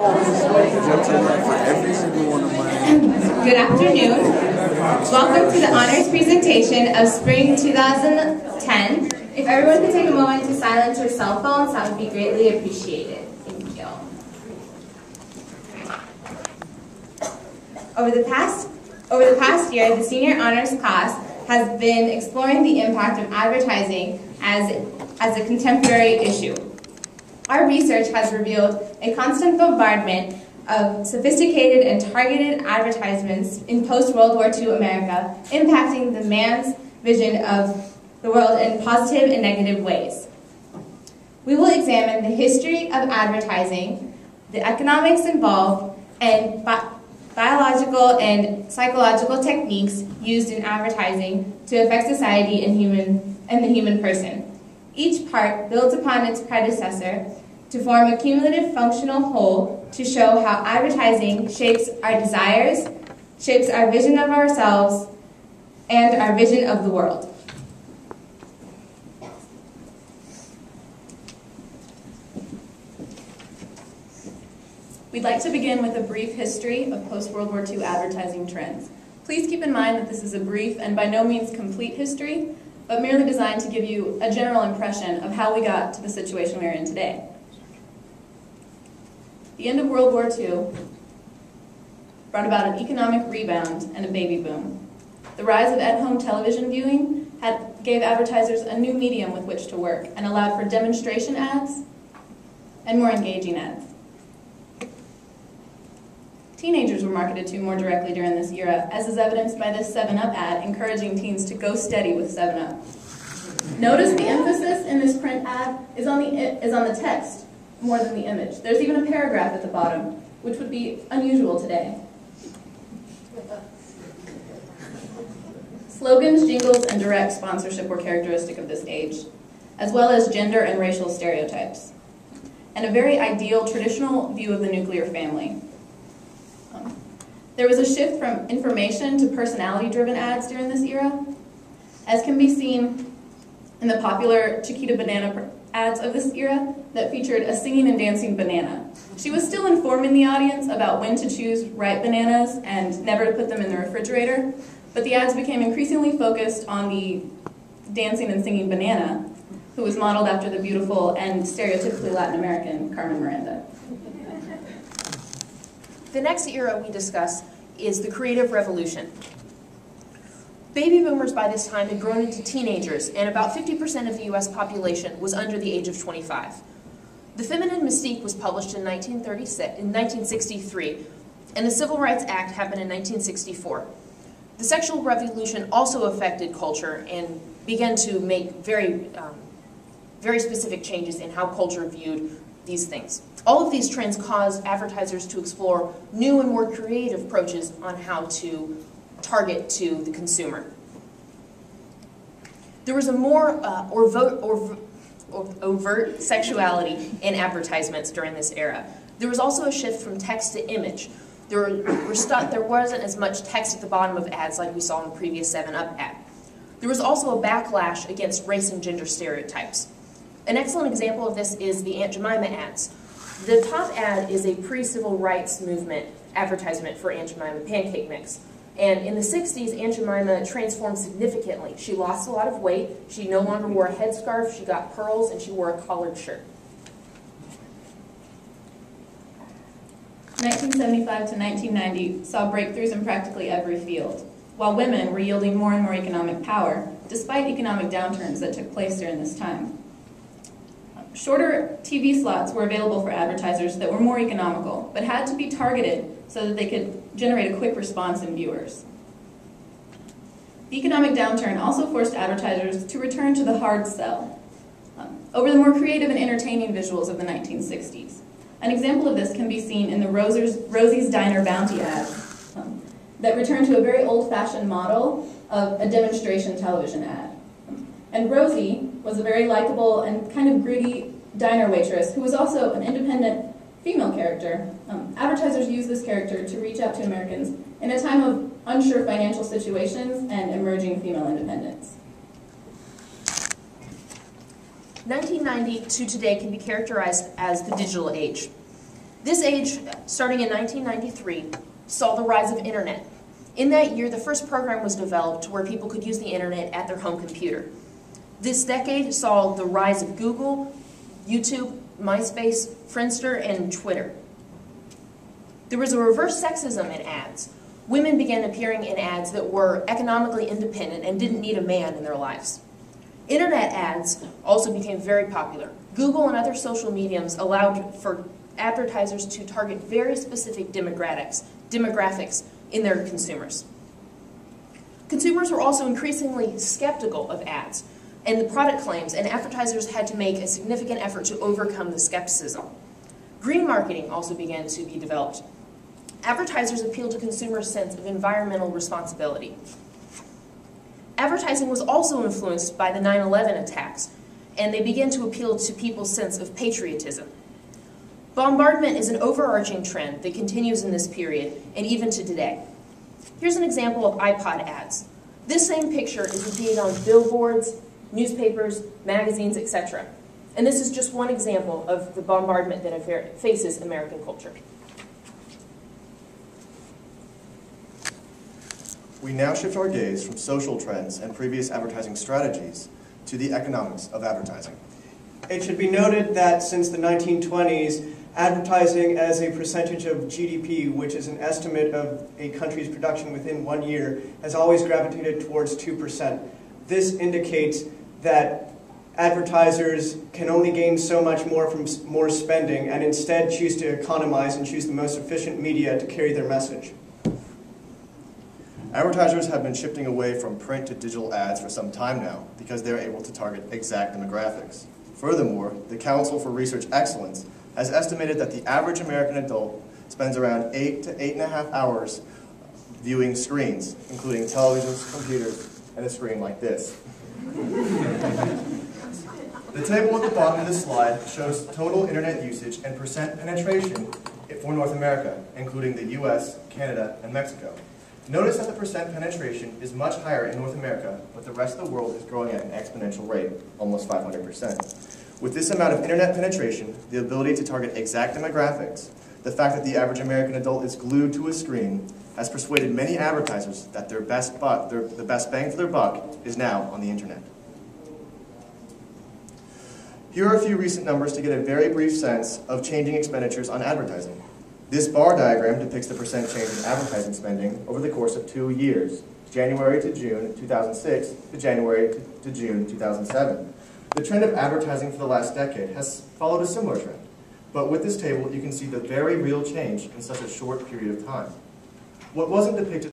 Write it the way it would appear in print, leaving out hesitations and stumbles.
Good afternoon. Welcome to the honors presentation of Spring 2010. If everyone could take a moment to silence your cell phones, that would be greatly appreciated. Thank you. Over the past year, the senior honors class has been exploring the impact of advertising as a contemporary issue. Our research has revealed a constant bombardment of sophisticated and targeted advertisements in post-World War II America, impacting the man's vision of the world in positive and negative ways. We will examine the history of advertising, the economics involved, and biological and psychological techniques used in advertising to affect society and the human person. Each part builds upon its predecessor to form a cumulative functional whole to show how advertising shapes our desires, shapes our vision of ourselves, and our vision of the world. We'd like to begin with a brief history of post-World War II advertising trends. Please keep in mind that this is a brief and by no means complete history, but merely designed to give you a general impression of how we got to the situation we're in today. The end of World War II brought about an economic rebound and a baby boom. The rise of at-home television viewing gave advertisers a new medium with which to work and allowed for demonstration ads and more engaging ads. Teenagers were marketed to more directly during this era, as is evidenced by this 7-Up ad encouraging teens to go steady with 7-Up. Notice the emphasis in this print ad is on the text more than the image. There's even a paragraph at the bottom, which would be unusual today. Slogans, jingles, and direct sponsorship were characteristic of this age, as well as gender and racial stereotypes, and a very ideal traditional view of the nuclear family. There was a shift from information to personality-driven ads during this era, as can be seen in the popular Chiquita Banana ads of this era that featured a singing and dancing banana. She was still informing the audience about when to choose ripe bananas and never to put them in the refrigerator, but the ads became increasingly focused on the dancing and singing banana, who was modeled after the beautiful and stereotypically Latin American Carmen Miranda. The next era we discuss is the creative revolution. Baby boomers by this time had grown into teenagers, and about 50% of the US population was under the age of 25. The Feminine Mystique was published in 1963, and the Civil Rights Act happened in 1964. The sexual revolution also affected culture and began to make very specific changes in how culture viewed these things. All of these trends caused advertisers to explore new and more creative approaches on how to target to the consumer. There was a more overt sexuality in advertisements during this era. There was also a shift from text to image. There wasn't as much text at the bottom of ads like we saw in the previous 7-Up ad. There was also a backlash against race and gender stereotypes. An excellent example of this is the Aunt Jemima ads. The top ad is a pre-civil rights movement advertisement for Aunt Jemima pancake mix. And in the 60s, Aunt Jemima transformed significantly. She lost a lot of weight, she no longer wore a headscarf, she got pearls, and she wore a collared shirt. 1975 to 1990 saw breakthroughs in practically every field, while women were yielding more and more economic power, despite economic downturns that took place during this time. Shorter TV slots were available for advertisers that were more economical, but had to be targeted so that they could generate a quick response in viewers. The economic downturn also forced advertisers to return to the hard sell over the more creative and entertaining visuals of the 1960s. An example of this can be seen in the Rosie's Diner Bounty ad that returned to a very old-fashioned model of a demonstration television ad. And Rosie was a very likable and kind of gritty diner waitress who was also an independent female character. Advertisers used this character to reach out to Americans in a time of unsure financial situations and emerging female independence. 1990 to today can be characterized as the digital age. This age, starting in 1993, saw the rise of internet. In that year, the first program was developed where people could use the internet at their home computer. This decade saw the rise of Google, YouTube, MySpace, Friendster, and Twitter. There was a reverse sexism in ads. Women began appearing in ads that were economically independent and didn't need a man in their lives. Internet ads also became very popular. Google and other social mediums allowed for advertisers to target very specific demographics in their consumers. Consumers were also increasingly skeptical of ads and the product claims, and advertisers had to make a significant effort to overcome the skepticism. Green marketing also began to be developed. Advertisers appealed to consumers' sense of environmental responsibility. Advertising was also influenced by the 9/11 attacks, and they began to appeal to people's sense of patriotism. Bombardment is an overarching trend that continues in this period and even to today. Here's an example of iPod ads. This same picture is repeated on billboards, newspapers, magazines, etc. And this is just one example of the bombardment that faces American culture. We now shift our gaze from social trends and previous advertising strategies to the economics of advertising. It should be noted that since the 1920s, advertising as a percentage of GDP, which is an estimate of a country's production within 1 year, has always gravitated towards 2%. This indicates that advertisers can only gain so much more from more spending and instead choose to economize and choose the most efficient media to carry their message. Advertisers have been shifting away from print to digital ads for some time now because they're able to target exact demographics. Furthermore, the Council for Research Excellence has estimated that the average American adult spends around 8 to 8.5 hours viewing screens, including televisions, computers, and a screen like this. The table at the bottom of this slide shows total internet usage and percent penetration for North America, including the US, Canada, and Mexico. Notice that the percent penetration is much higher in North America, but the rest of the world is growing at an exponential rate, almost 500%. With this amount of internet penetration, the ability to target exact demographics, the fact that the average American adult is glued to a screen, has persuaded many advertisers that the best bang for their buck is now on the internet. Here are a few recent numbers to get a very brief sense of changing expenditures on advertising. This bar diagram depicts the percent change in advertising spending over the course of 2 years, January to June 2006 to January to June 2007. The trend of advertising for the last decade has followed a similar trend, but with this table you can see the very real change in such a short period of time. What wasn't depicted